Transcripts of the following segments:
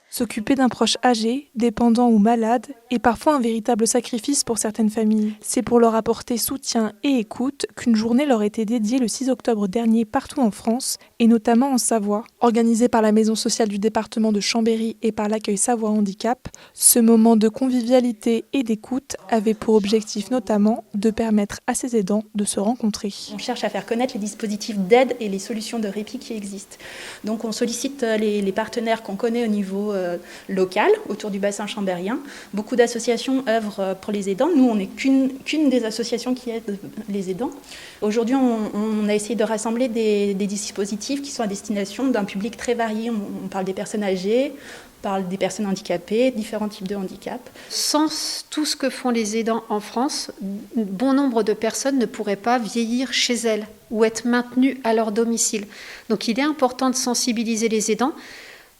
S'occuper d'un proche âgé, dépendant ou malade est parfois un véritable sacrifice pour certaines familles. C'est pour leur apporter soutien et écoute qu'une journée leur était dédiée le 6 octobre dernier partout en France, et notamment en Savoie. Organisée par la maison sociale du département de Chambéry et par l'accueil Savoie Handicap, ce moment de convivialité et d'écoute avait pour objectif notamment de permettre à ces aidants de se rencontrer. On cherche à faire connaître les dispositifs d'aide et les solutions de répit qui existent. Donc on sollicite les partenaires qu'on connaît au niveau local, autour du bassin chambérien. Beaucoup d'associations œuvrent pour les aidants. Nous, on n'est qu'une des associations qui aide les aidants. Aujourd'hui, on a essayé de rassembler des dispositifs qui sont à destination d'un public très varié. On parle des personnes âgées, on parle des personnes handicapées, différents types de handicap. Sans tout ce que font les aidants en France, bon nombre de personnes ne pourraient pas vieillir chez elles ou être maintenues à leur domicile. Donc il est important de sensibiliser les aidants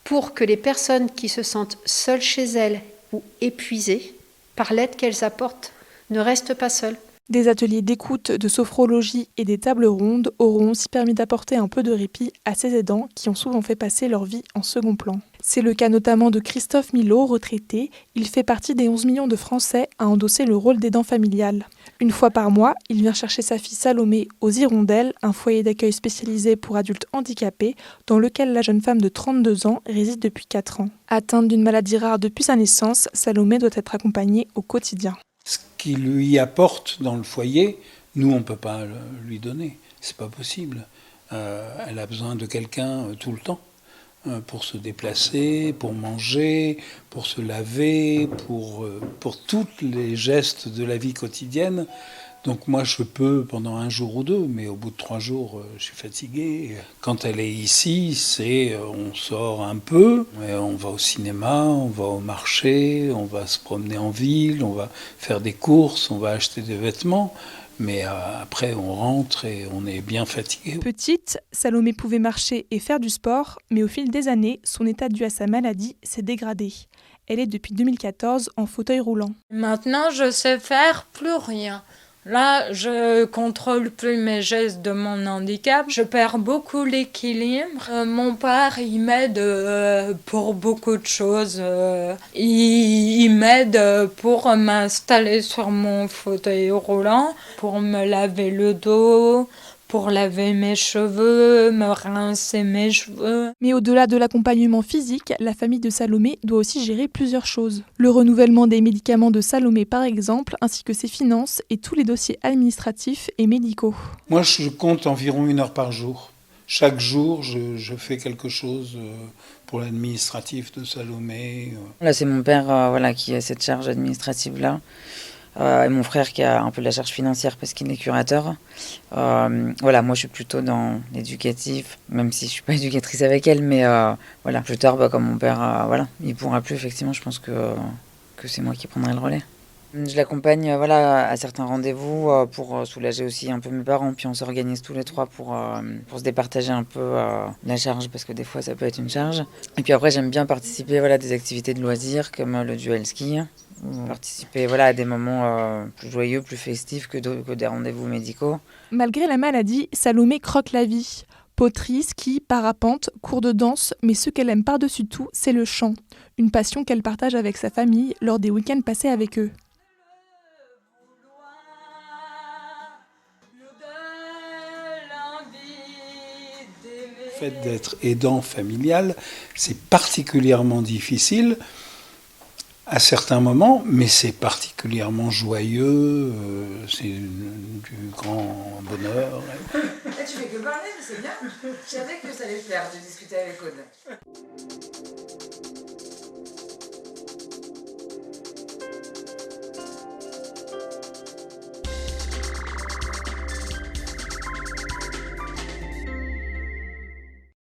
pour que les personnes qui se sentent seules chez elles ou épuisées, par l'aide qu'elles apportent, ne restent pas seules. Des ateliers d'écoute, de sophrologie et des tables rondes auront aussi permis d'apporter un peu de répit à ces aidants qui ont souvent fait passer leur vie en second plan. C'est le cas notamment de Christophe Milot, retraité. Il fait partie des 11 millions de Français à endosser le rôle d'aidant familial. Une fois par mois, il vient chercher sa fille Salomé aux Hirondelles, un foyer d'accueil spécialisé pour adultes handicapés, dans lequel la jeune femme de 32 ans réside depuis 4 ans. Atteinte d'une maladie rare depuis sa naissance, Salomé doit être accompagnée au quotidien. Ce qu'il lui apporte dans le foyer, nous, on ne peut pas lui donner. C'est pas possible. Elle a besoin de quelqu'un tout le temps pour se déplacer, pour manger, pour se laver, pour tous les gestes de la vie quotidienne. Donc moi, je peux pendant 1 jour ou 2, mais au bout de 3 jours, je suis fatigué. Quand elle est ici, on sort un peu, on va au cinéma, on va au marché, on va se promener en ville, on va faire des courses, on va acheter des vêtements. Mais après, on rentre et on est bien fatigué. Petite, Salomé pouvait marcher et faire du sport, mais au fil des années, son état dû à sa maladie s'est dégradé. Elle est depuis 2014 en fauteuil roulant. Maintenant, je sais faire plus rien. Là, je contrôle plus mes gestes de mon handicap. Je perds beaucoup l'équilibre. Mon père, il m'aide pour beaucoup de choses. Il m'aide pour m'installer sur mon fauteuil roulant, pour me laver le dos, pour laver mes cheveux, me rincer mes cheveux. Mais au-delà de l'accompagnement physique, la famille de Salomé doit aussi gérer plusieurs choses. Le renouvellement des médicaments de Salomé par exemple, ainsi que ses finances et tous les dossiers administratifs et médicaux. Moi, je compte environ 1 heure par jour. Chaque jour, je fais quelque chose pour l'administratif de Salomé. Là, c'est mon père qui a cette charge administrative-là. Et mon frère qui a un peu la charge financière parce qu'il est curateur. Moi je suis plutôt dans l'éducatif, même si je suis pas éducatrice avec elle, mais plus tard, comme mon père, il pourra plus, effectivement, je pense que c'est moi qui prendrai le relais. Je l'accompagne à certains rendez-vous pour soulager aussi un peu mes parents, puis on s'organise tous les 3 pour se départager un peu la charge, parce que des fois ça peut être une charge. Et puis après j'aime bien participer à des activités de loisirs comme le dual ski, participer à des moments plus joyeux, plus festifs que des rendez-vous médicaux. Malgré la maladie, Salomé croque la vie. Poterie, ski, parapente, cours de danse, mais ce qu'elle aime par-dessus tout, c'est le chant. Une passion qu'elle partage avec sa famille lors des week-ends passés avec eux. Le fait d'être aidant familial, c'est particulièrement difficile à certains moments, mais c'est particulièrement joyeux, c'est du grand bonheur. Tu fais que parler, mais c'est bien. Je savais que ça allait faire de discuter avec Aude.